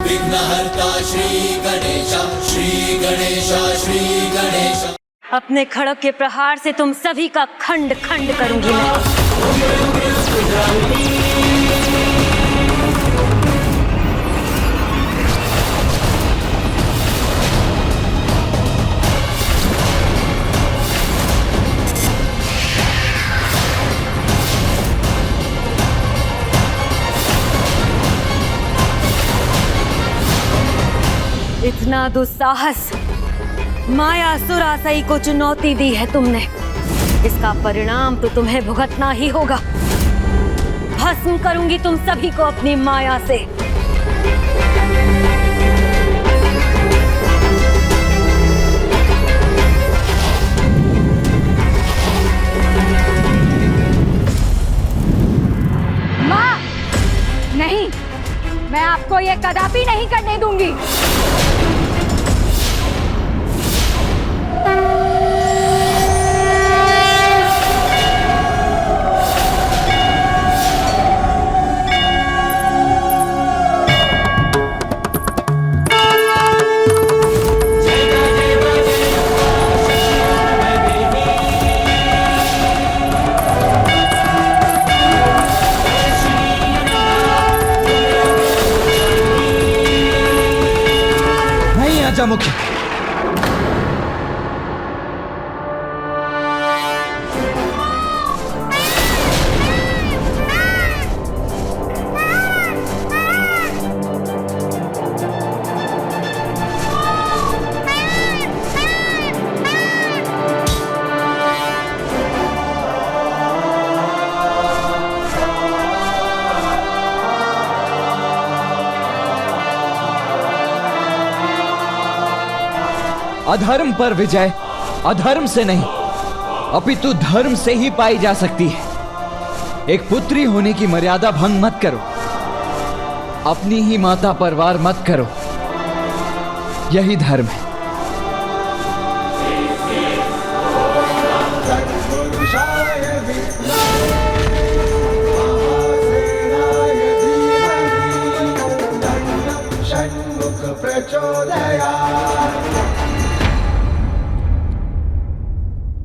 विघ्नहर्ता श्री गणेशा, श्री गणेशा, श्री गणेशा। अपने खड़ग के प्रहार से तुम सभी का खंड खंड करूंगी मैं। इतना दुस्साहस मायासुर आसई को चुनौती दी है तुमने, इसका परिणाम तो तुम्हें भुगतना ही होगा। भस्म करूंगी तुम सभी को अपनी माया से। माँ, नहीं, मैं आपको ये कदापि नहीं करने दूंगी। मुख्य अधर्म पर विजय अधर्म से नहीं अपितु धर्म से ही पाई जा सकती है। एक पुत्री होने की मर्यादा भंग मत करो, अपनी ही माता पर वार मत करो, यही धर्म है।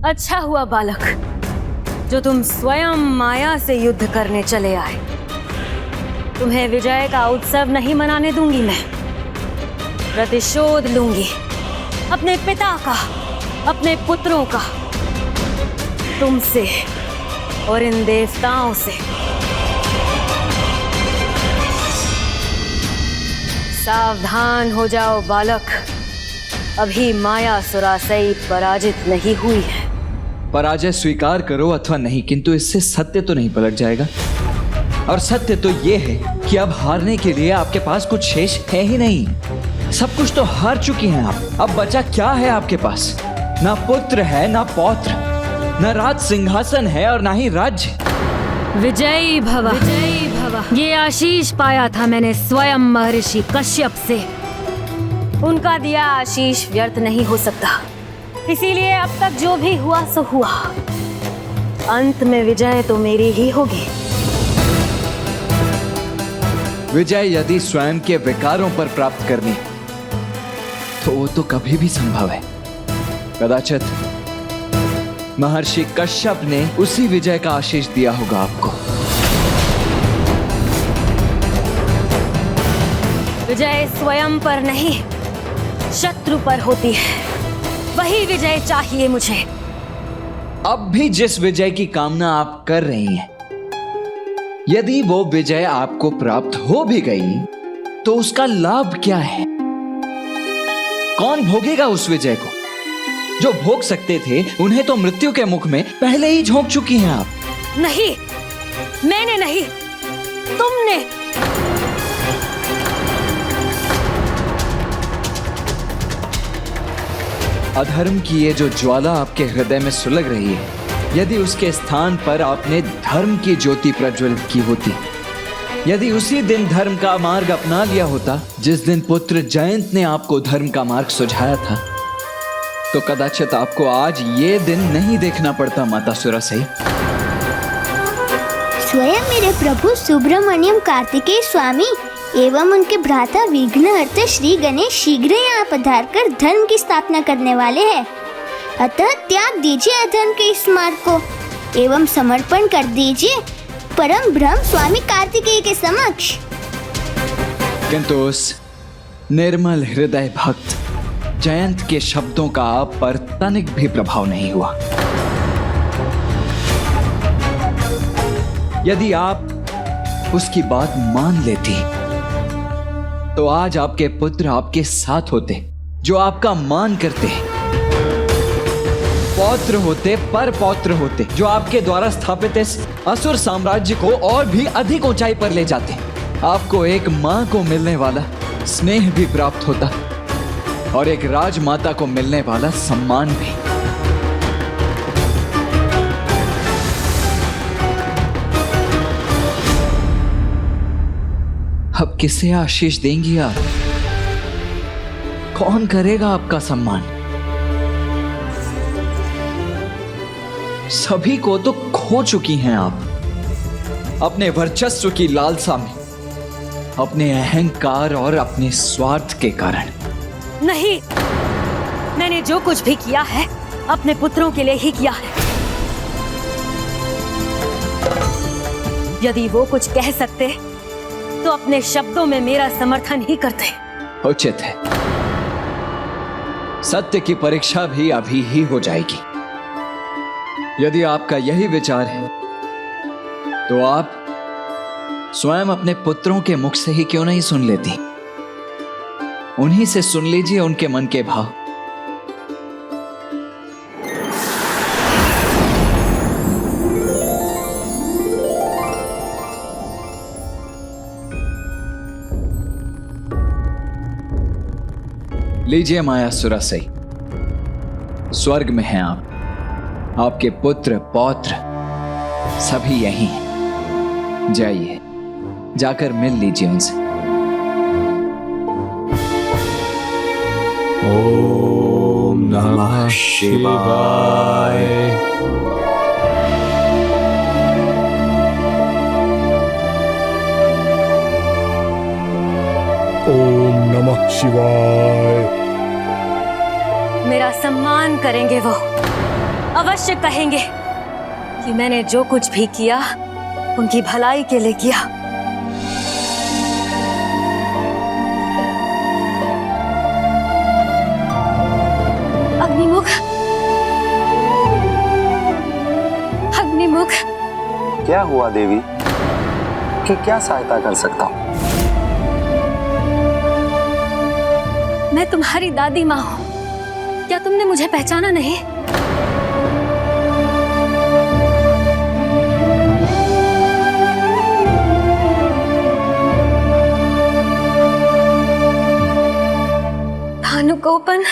अच्छा हुआ बालक, जो तुम स्वयं माया से युद्ध करने चले आए। तुम्हें विजय का उत्सव नहीं मनाने दूंगी मैं। प्रतिशोध लूंगी अपने पिता का, अपने पुत्रों का, तुमसे और इन देवताओं से। सावधान हो जाओ बालक, अभी मायासुरासई पराजित नहीं हुई है। पराजय स्वीकार करो अथवा नहीं, किंतु इससे सत्य तो नहीं पलट जाएगा। और सत्य तो यह है कि अब हारने के लिए आपके पास कुछ शेष है ही नहीं। सब कुछ तो हार चुकी हैं आप। अब बचा क्या है आपके पास? ना पुत्र है, ना पौत्र, ना राज सिंहासन है और ना ही राज्य। विजयी भव, विजयी भव। ये आशीष पाया था मैंने स्वयं महर्षि कश्यप से। उनका दिया आशीष व्यर्थ नहीं हो सकता, इसीलिए अब तक जो भी हुआ सो हुआ। अंत में विजय तो मेरी ही होगी। विजय यदि स्वयं के विकारों पर प्राप्त करनी तो वो तो कभी भी संभव है। कदाचित महर्षि कश्यप ने उसी विजय का आशीष दिया होगा आपको। विजय स्वयं पर नहीं, शत्रु पर होती है। वही विजय चाहिए मुझे। अब भी जिस विजय की कामना आप कर रही हैं, यदि वो विजय आपको प्राप्त हो भी गई तो उसका लाभ क्या है? कौन भोगेगा उस विजय को? जो भोग सकते थे उन्हें तो मृत्यु के मुख में पहले ही झोंक चुकी हैं आप। नहीं, मैंने नहीं, तुमने। अधर्म की ये जो ज्वाला आपके हृदय में सुलग रही है, यदि उसके स्थान पर आपने धर्म की ज्योति प्रज्वलित की होती, यदि उसी दिन धर्म का मार्ग अपना लिया होता जिस दिन पुत्र जयंत ने आपको धर्म का मार्ग सुझाया था, तो कदाचित आपको आज ये दिन नहीं देखना पड़ता माता सुरासई। स्वयं मेरे प्रभु सुब्रमण्यम कार्तिकेय स्वामी एवं उनके भ्राता विघ्नहर्ता श्री गणेश शीघ्र यहाँ पधार कर धर्म की स्थापना करने वाले हैं। अतः त्याग दीजिए अधर्म के इस मार्ग को एवं समर्पण कर दीजिए परम ब्रह्म स्वामी कार्तिकेय के समक्ष। किंतु उस निर्मल हृदय भक्त जयंत के शब्दों का आप पर तनिक भी प्रभाव नहीं हुआ। यदि आप उसकी बात मान लेती तो आज आपके पुत्र आपके साथ होते, जो आपका मान करते, पौत्र होते, पर पौत्र होते, जो आपके द्वारा स्थापित इस असुर साम्राज्य को और भी अधिक ऊंचाई पर ले जाते। आपको एक मां को मिलने वाला स्नेह भी प्राप्त होता और एक राजमाता को मिलने वाला सम्मान भी। अब किसे आशीष देंगी आप? कौन करेगा आपका सम्मान? सभी को तो खो चुकी हैं आप अपने वर्चस्व की लालसा में, अपने अहंकार और अपने स्वार्थ के कारण। नहीं, मैंने जो कुछ भी किया है अपने पुत्रों के लिए ही किया है। यदि वो कुछ कह सकते तो अपने शब्दों में मेरा समर्थन ही करते। उचित है। सत्य की परीक्षा भी अभी ही हो जाएगी। यदि आपका यही विचार है तो आप स्वयं अपने पुत्रों के मुख से ही क्यों नहीं सुन लेती? उन्हीं से सुन लीजिए उनके मन के भाव। लीजिए मायासुर सही, स्वर्ग में हैं आप, आपके पुत्र पौत्र सभी यहीं हैं। जाइए, जाकर मिल लीजिए उनसे। ओम नमः शिवाय। ओम नमः शिवाय। मेरा सम्मान करेंगे वो, अवश्य कहेंगे कि मैंने जो कुछ भी किया उनकी भलाई के लिए किया। अग्निमुख, अग्निमुख। क्या हुआ देवी? कि क्या सहायता कर सकता हूँ? मैं तुम्हारी दादी माँ हूँ, क्या तुमने मुझे पहचाना नहीं? भानुकोपन,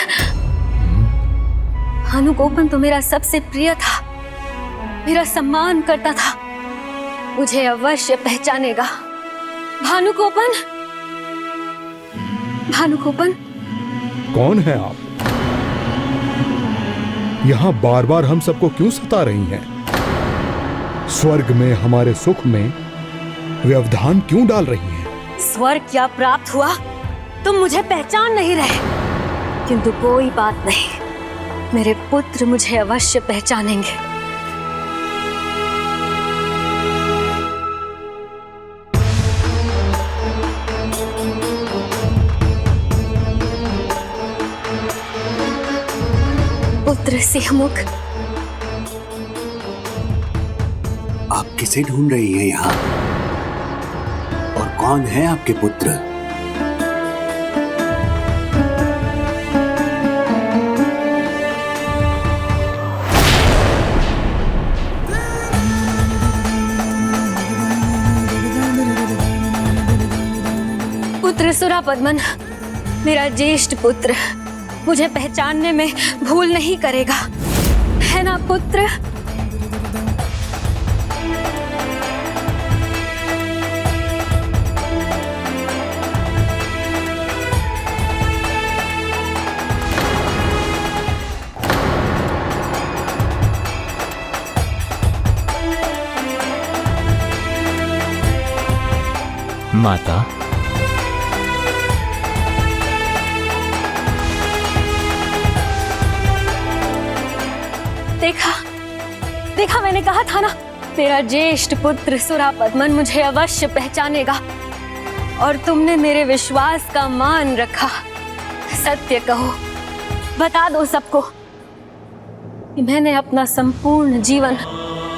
भानुकोपन तो मेरा सबसे प्रिय था, मेरा सम्मान करता था, मुझे अवश्य पहचानेगा। भानुकोपन, भानुकोपन। कौन है आप? यहाँ बार बार हम सबको क्यों सता रही हैं? स्वर्ग में हमारे सुख में व्यवधान क्यों डाल रही हैं? स्वर्ग क्या प्राप्त हुआ? तुम मुझे पहचान नहीं रहे, किंतु कोई बात नहीं, मेरे पुत्र मुझे अवश्य पहचानेंगे। पुत्र सिंहमुख। आप किसे ढूंढ रही हैं यहाँ? और कौन है आपके पुत्र? पुत्र सुरापद्मन, मेरा ज्येष्ठ पुत्र, मुझे पहचानने में भूल नहीं करेगा, है ना पुत्र? माता, देखा मैंने कहा था ना, तेरा ज्येष्ठ पुत्र सुरापद्मन मुझे अवश्य पहचानेगा। और तुमने मेरे विश्वास का मान रखा। सत्य कहो, बता दो सबको कि मैंने अपना संपूर्ण जीवन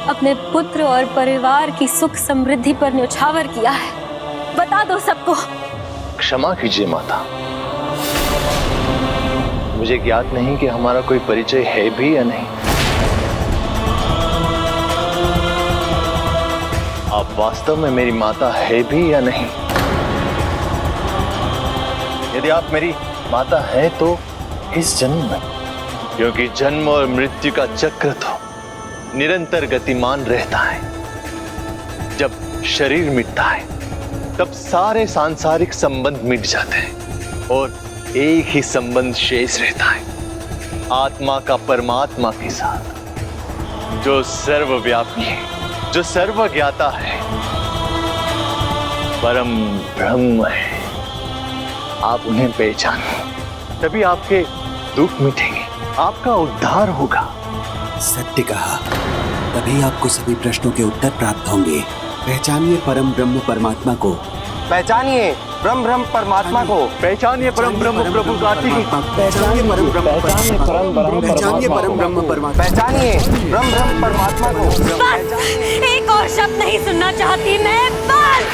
अपने पुत्र और परिवार की सुख समृद्धि पर न्यौछावर किया है। बता दो सबको। क्षमा कीजिए माता, मुझे ज्ञात नहीं कि हमारा कोई परिचय है भी या नहीं। आप वास्तव में मेरी माता है भी या नहीं? यदि आप मेरी माता है तो इस जन्म में, क्योंकि जन्म और मृत्यु का चक्र तो निरंतर गतिमान रहता है। जब शरीर मिटता है तब सारे सांसारिक संबंध मिट जाते हैं और एक ही संबंध शेष रहता है, आत्मा का परमात्मा के साथ, जो सर्वव्यापी है, जो सर्वज्ञाता है, परम ब्रह्म है। आप उन्हें पहचानो, तभी आपके दुख मिटेंगे, आपका उद्धार होगा। सत्य कहा, तभी आपको सभी प्रश्नों के उत्तर प्राप्त होंगे। पहचानिए परम ब्रह्म परमात्मा को। पहचानिए ब्रह्म परमात्मा को। पहचानिए परम ब्रह्म प्रभु कार्तिक। पहचानिए परम ब्रह्म परमात्मा। पहचानिए ब्रह्म परमात्मा को। बस, एक और शब्द नहीं सुनना चाहती मैं। बस।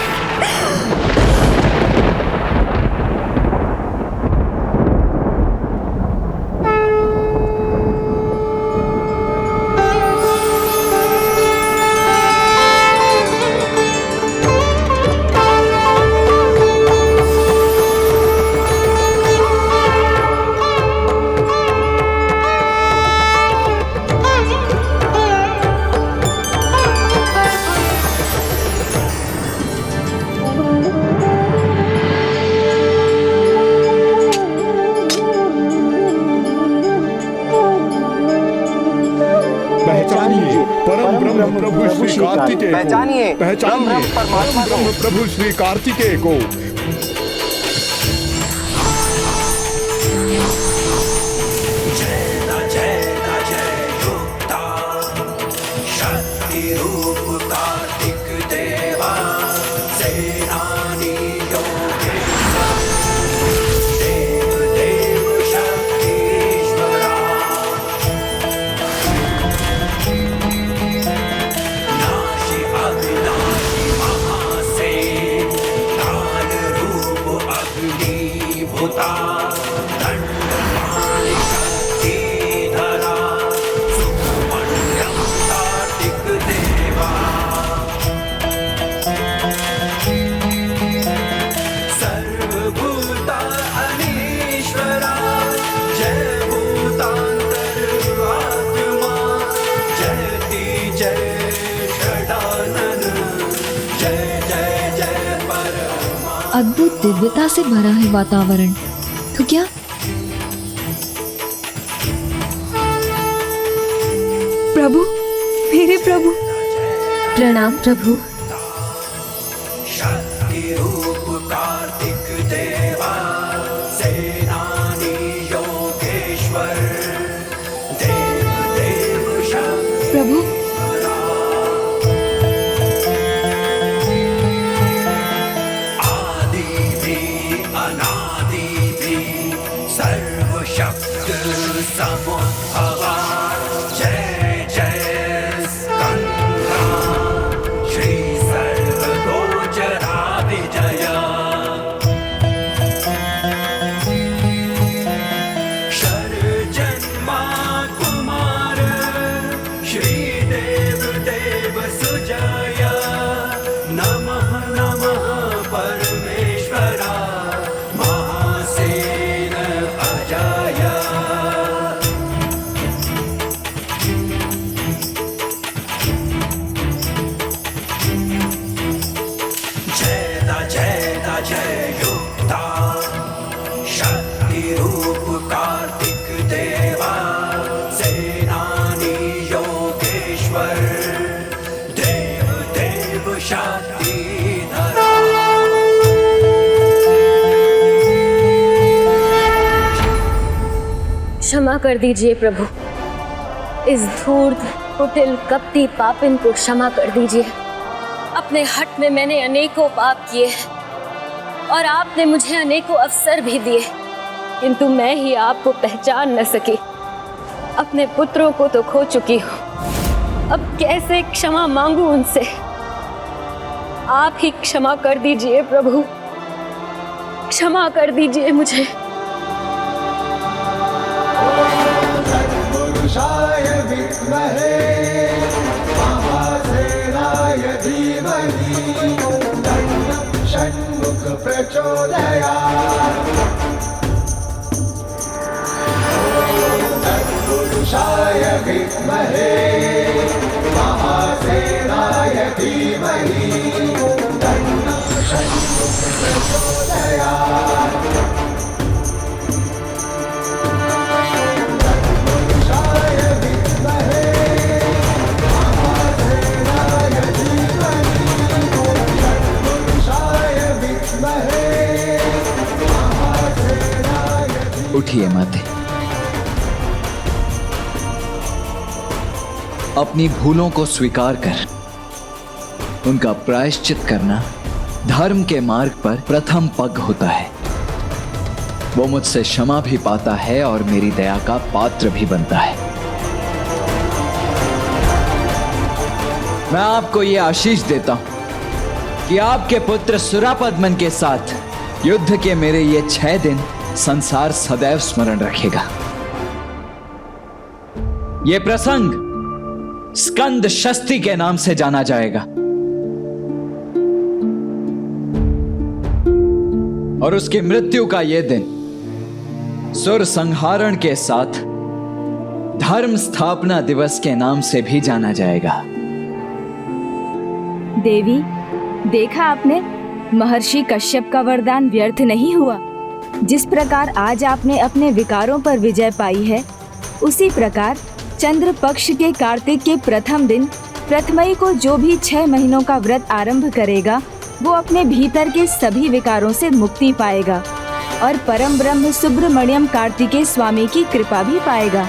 पहचानिए ब्रह्म प्रभु श्री कार्तिकेय को। अद्भुत दिव्यता से भरा है वातावरण, तो क्या प्रभु, मेरे प्रभु। प्रणाम प्रभु। प्रभु, क्षमा कर दीजिए प्रभु, इस धूर्त कुटिल कपटी पापिन को क्षमा कर दीजिए। अपने हट में मैंने अनेकों पाप किए और आपने मुझे अनेकों अवसर भी दिए, किंतु मैं ही आपको पहचान न सकी। अपने पुत्रों को तो खो चुकी हूँ, अब कैसे क्षमा मांगू उनसे। आप ही क्षमा कर दीजिए प्रभु, क्षमा कर दीजिए मुझे। पुरुषाय विद्महे महासेनाय धीमहि तन्नः षण्मुख प्रचोदयात्। तत्पुरुषाय विद्महे महासेनाय धीमहि तन्नः षण्मुख प्रचोदयात्। उठिए माते, अपनी भूलों को स्वीकार कर उनका प्रायश्चित करना धर्म के मार्ग पर प्रथम पग होता है। वो मुझसे क्षमा भी पाता है और मेरी दया का पात्र भी बनता है। मैं आपको ये आशीष देता हूं कि आपके पुत्र सुरापद्मन के साथ युद्ध के मेरे ये 6 दिन संसार सदैव स्मरण रखेगा। ये प्रसंग स्कंद षष्ठी के नाम से जाना जाएगा और उसकी मृत्यु का यह दिन सुर संहारण के साथ धर्म स्थापना दिवस के नाम से भी जाना जाएगा। देवी, देखा आपने, महर्षि कश्यप का वरदान व्यर्थ नहीं हुआ। जिस प्रकार आज आपने अपने विकारों पर विजय पाई है, उसी प्रकार चंद्र पक्ष के कार्तिक के प्रथम दिन प्रथमई को जो भी 6 महीनों का व्रत आरंभ करेगा, वो अपने भीतर के सभी विकारों से मुक्ति पाएगा और परम ब्रह्म सुब्रमण्यम कार्तिकेय स्वामी की कृपा भी पाएगा।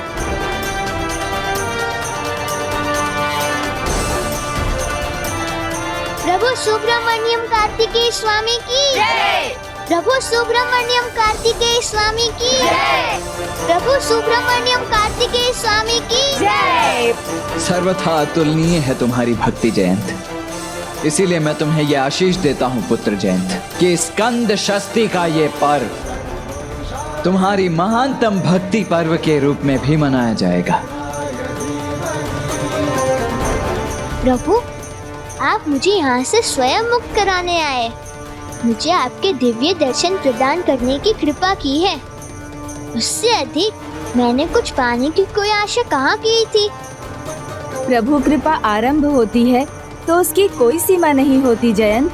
प्रभु सुब्रमण्यम कार्तिकेय स्वामी की जय। प्रभु सुब्रमण्यम कार्तिकेय स्वामी की जय। प्रभु सुब्रमण्यम कार्तिकेय स्वामी की जय। सर्वथा अतुलनीय है तुम्हारी भक्ति जयंत, इसीलिए मैं तुम्हें यह आशीष देता हूं पुत्र जयंत कि स्कंद षष्ठी का ये पर्व तुम्हारी महानतम भक्ति पर्व के रूप में भी मनाया जाएगा। प्रभु, आप मुझे यहाँ से स्वयं मुक्त कराने आए। मुझे आपके दिव्य दर्शन प्रदान करने की कृपा की है। उससे अधिक मैंने कुछ पाने की कोई आशा कहाँ की थी। प्रभु कृपा आरंभ होती है तो उसकी कोई सीमा नहीं होती जयंत।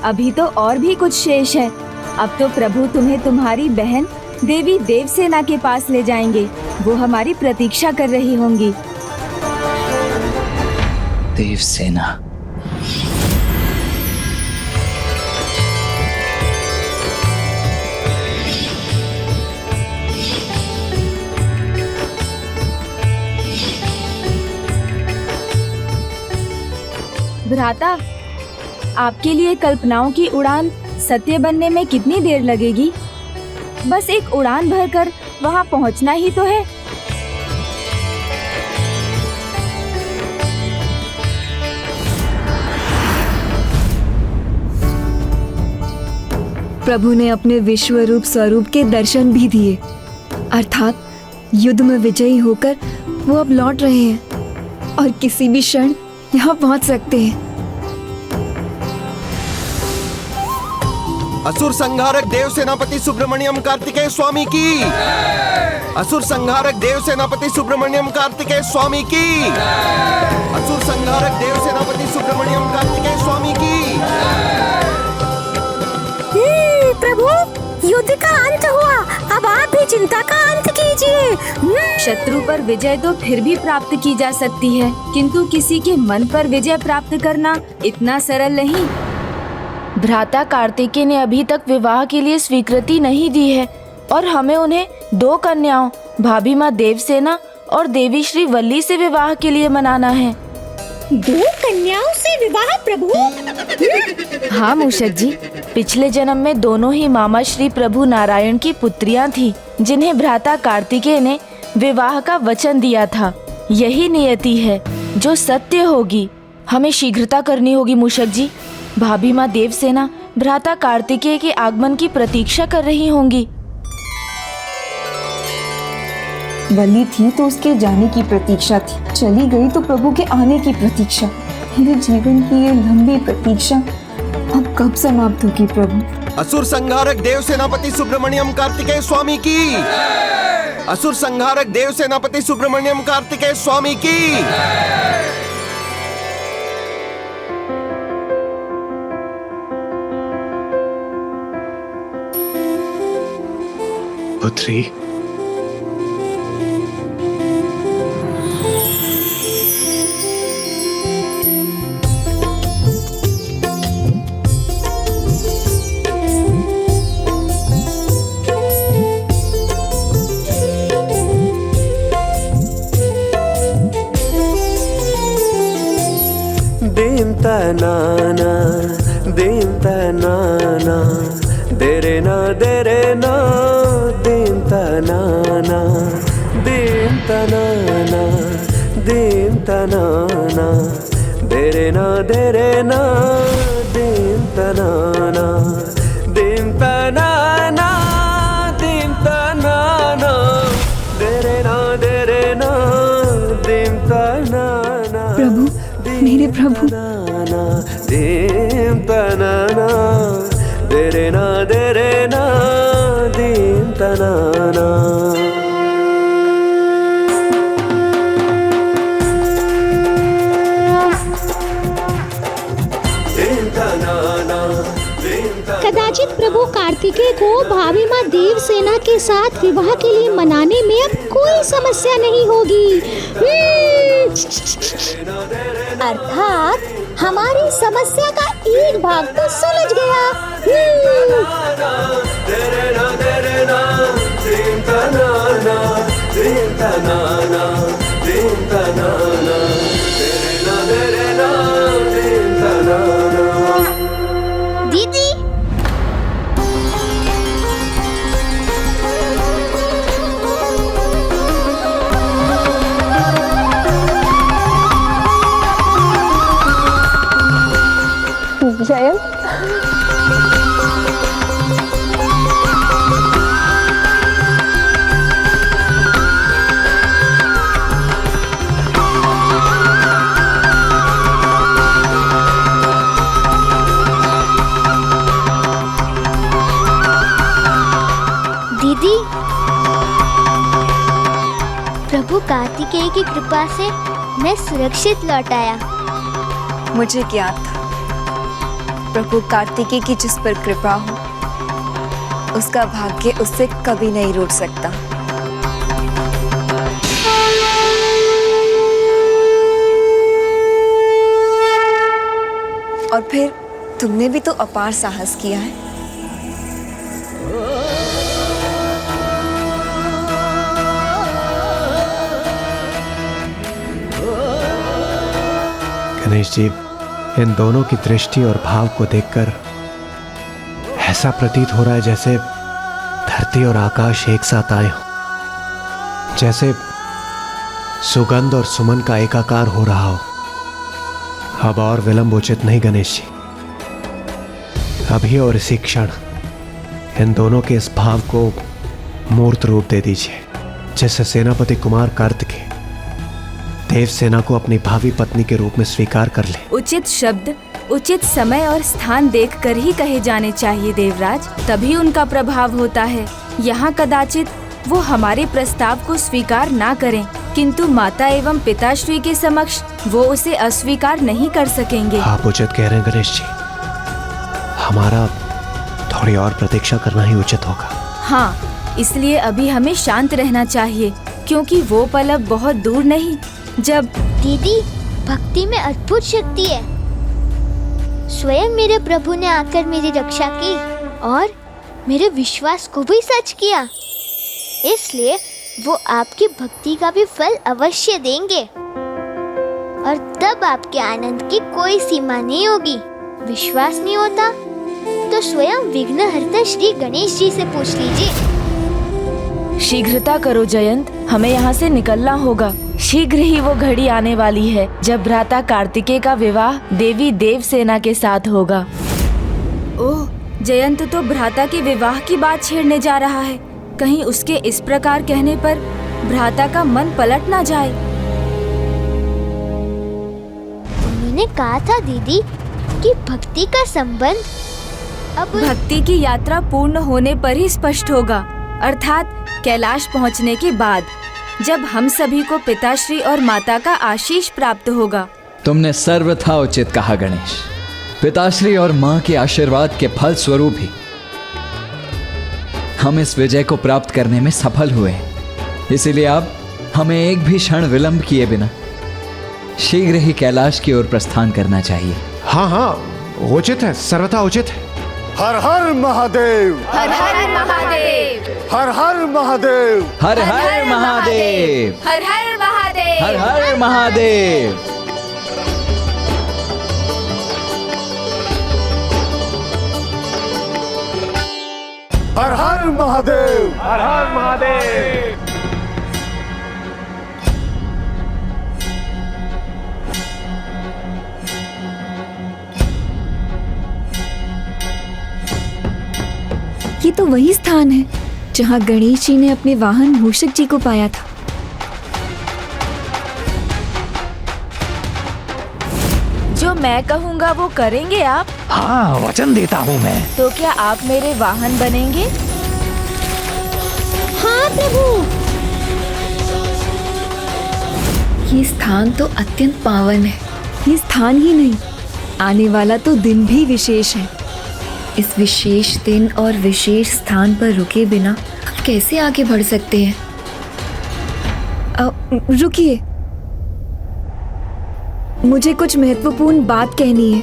अभी तो और भी कुछ शेष है। अब तो प्रभु तुम्हें तुम्हारी बहन देवी देवसेना के पास ले जाएंगे। वो हमारी प्रतीक्षा कर रही होंगी। देवसेना, भ्राता, आपके लिए कल्पनाओं की उड़ान सत्य बनने में कितनी देर लगेगी? बस एक उड़ान भरकर वहां पहुंचना ही तो है। प्रभु ने अपने विश्व रूप स्वरूप के दर्शन भी दिए, अर्थात युद्ध में विजयी होकर वो अब लौट रहे हैं और किसी भी क्षण यहाँ पहुँच सकते हैं। असुर संहारक देव सेनापति सुब्रमण्यम कार्तिकेय स्वामी की। असुर संहारक देव सेनापति सुब्रमण्यम कार्तिकेय स्वामी की। असुर संहारक देव सेनापति सुब्रमण्यम कार्तिकेय स्वामी की। प्रभु, युद्ध का अंत हुआ, अब आप भी चिंता का अंत कीजिए। शत्रु पर विजय तो फिर भी प्राप्त की जा सकती है, किंतु किसी के मन पर विजय प्राप्त करना इतना सरल नहीं। भ्राता कार्तिकेय ने अभी तक विवाह के लिए स्वीकृति नहीं दी है और हमें उन्हें 2 कन्याओं भाभी माँ देवसेना और देवी श्री वल्ली से विवाह के लिए मनाना है। 2 कन्याओं से विवाह प्रभु? हाँ मूषक जी, पिछले जन्म में दोनों ही मामा श्री प्रभु नारायण की पुत्रियां थी, जिन्हें भ्राता कार्तिकेय ने विवाह का वचन दिया था। यही नियति है जो सत्य होगी। हमें शीघ्रता करनी होगी मूषक जी। भाभी माँ देवसेना भ्राता कार्तिकेय के आगमन की प्रतीक्षा कर रही होंगी। वल्ली थी तो उसके जाने की प्रतीक्षा थी, चली गई तो प्रभु के आने की प्रतीक्षा। मेरे जीवन की ये लंबी प्रतीक्षा अब कब समाप्त होगी प्रभु? असुर संहारक देव सेनापति सुब्रमण्यम कार्तिकेय स्वामी की। असुर संहारक देव सेनापति सुब्रमण्यम कार्तिकेय स्वामी की। पुत्री, नाना दीनता नाना देरे ना दीनता नाना दीनता नाना दीनता नाना देरे ना दीनता नाना दीनता नाना दीनता नाना देरे ना दीनता नाना। प्रभु, मेरे प्रभु, दीनता नाना देरे ना दीनता नाना। कदाचित प्रभु कार्तिकेय को भाभी माँ देवसेना के साथ विवाह के लिए मनाने में अब कोई समस्या नहीं होगी। अर्थात हमारी समस्या का एक भाग तो सुलझ गया। दीदी, जयंत, दीदी, प्रभु कार्तिकेय की कृपा से मैं सुरक्षित लौट आया। मुझे क्या था, प्रभु कार्तिकेय की जिस पर कृपा हो उसका भाग्य उससे कभी नहीं रूठ सकता। और फिर तुमने भी तो अपार साहस किया है। गणेश जी, इन दोनों की दृष्टि और भाव को देखकर ऐसा प्रतीत हो रहा है जैसे धरती और आकाश एक साथ आए हो, जैसे सुगंध और सुमन का एकाकार हो रहा हो। अब और विलंब उचित नहीं गणेश जी, अभी और इसी क्षण इन दोनों के इस भाव को मूर्त रूप दे दीजिए, जैसे सेनापति कुमार कार्तिकेय देवसेना को अपनी भावी पत्नी के रूप में स्वीकार कर ले। उचित शब्द उचित समय और स्थान देखकर ही कहे जाने चाहिए देवराज, तभी उनका प्रभाव होता है। यहाँ कदाचित वो हमारे प्रस्ताव को स्वीकार ना करें, किंतु माता एवं पिताश्री के समक्ष वो उसे अस्वीकार नहीं कर सकेंगे। आप उचित कह रहे हैं गणेश जी, हमारा थोड़ी और प्रतीक्षा करना ही उचित होगा। हाँ, इसलिए अभी हमें शांत रहना चाहिए, क्योंकि वो पल अब बहुत दूर नहीं जब। दीदी, भक्ति में अद्भुत शक्ति है। स्वयं मेरे प्रभु ने आकर मेरी रक्षा की और मेरे विश्वास को भी सच किया। इसलिए वो आपकी भक्ति का भी फल अवश्य देंगे और तब आपके आनंद की कोई सीमा नहीं होगी। विश्वास नहीं होता तो स्वयं विघ्नहर्ता श्री गणेश जी से पूछ लीजिए। शीघ्रता करो जयंत, हमें यहाँ से निकलना होगा। शीघ्र ही वो घड़ी आने वाली है जब भ्राता कार्तिकेय का विवाह देवी देवसेना के साथ होगा। ओह, जयंत तो भ्राता के विवाह की बात छेड़ने जा रहा है। कहीं उसके इस प्रकार कहने पर भ्राता का मन पलट ना जाए। उन्होंने कहा था दीदी कि भक्ति का संबंध अब भक्ति की यात्रा पूर्ण होने पर ही स्पष्ट होगा, अर्थात कैलाश पहुंचने के बाद, जब हम सभी को पिताश्री और माता का आशीष प्राप्त होगा। तुमने सर्वथा उचित कहा गणेश। पिताश्री और माँ के आशीर्वाद के फल स्वरूप ही हम इस विजय को प्राप्त करने में सफल हुए। इसीलिए अब हमें एक भी क्षण विलंब किए बिना शीघ्र ही कैलाश की ओर प्रस्थान करना चाहिए। हाँ हाँ, उचित है, सर्वथा उचित है। हर हर महादेव, हर हर महादेव, हर हर महादेव, हर हर महादेव, हर हर महादेव, हर हर महादेव। हर हर महादेव, हर हर महादेव। ये तो वही स्थान है जहाँ गणेश जी ने अपने वाहन मूषक जी को पाया था। जो मैं कहूँगा वो करेंगे आप? हाँ, वचन देता हूँ मैं। तो क्या आप मेरे वाहन बनेंगे? हाँ प्रभु। ये स्थान तो अत्यंत पावन है। ये स्थान ही नहीं, आने वाला तो दिन भी विशेष है। इस विशेष दिन और विशेष स्थान पर रुके बिना हम कैसे आगे बढ़ सकते हैं? रुकिए, मुझे कुछ महत्वपूर्ण बात कहनी है।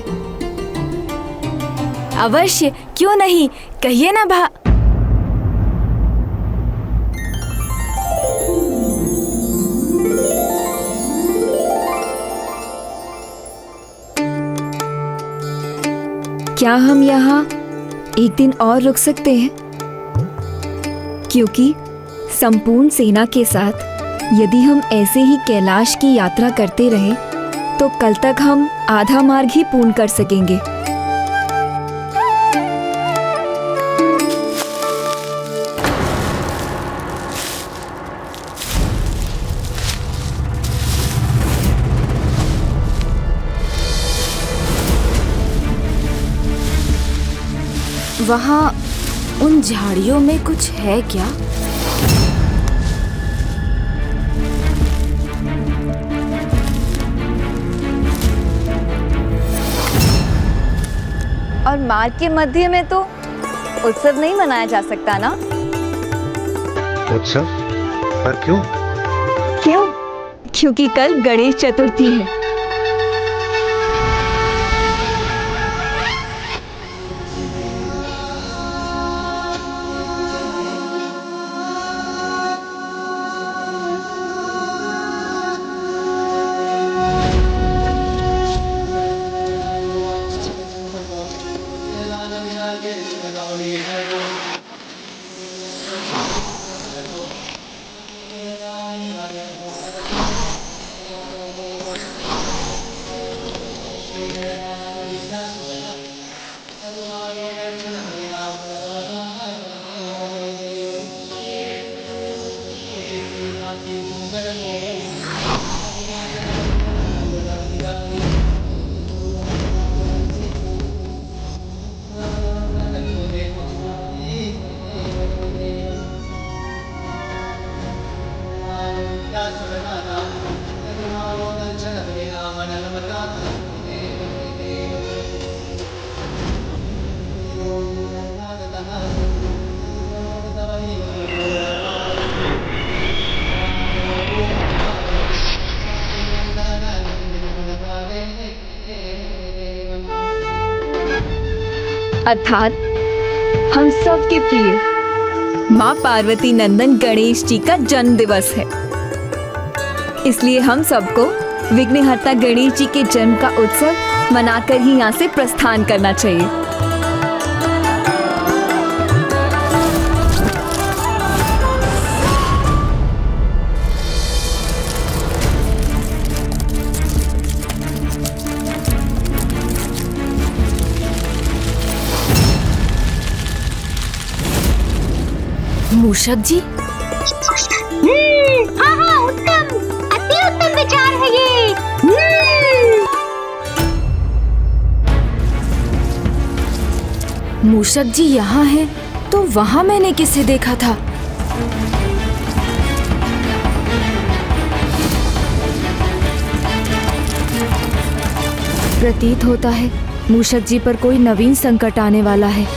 अवश्य, क्यों नहीं, कहिए ना भा। क्या हम यहाँ एक दिन और रुक सकते हैं? क्योंकि संपूर्ण सेना के साथ यदि हम ऐसे ही कैलाश की यात्रा करते रहे तो कल तक हम आधा मार्ग ही पूर्ण कर सकेंगे। वहाँ उन झाड़ियों में कुछ है क्या? और मार्ग के मध्य में तो उत्सव नहीं मनाया जा सकता ना? उत्सव? पर क्यों? क्यों? क्योंकि कल गणेश चतुर्थी है। अर्थात हम सबके प्रिय माँ पार्वती नंदन गणेश जी का जन्म दिवस है, इसलिए हम सबको विघ्नहर्ता गणेश जी के जन्म का उत्सव मनाकर ही यहाँ से प्रस्थान करना चाहिए। मूषक जी, हाँ हाँ, उत्तम, अति उत्तम विचार है ये। मूषक जी यहाँ हैं, तो वहाँ मैंने किसे देखा था? प्रतीत होता है मूषक जी पर कोई नवीन संकट आने वाला है।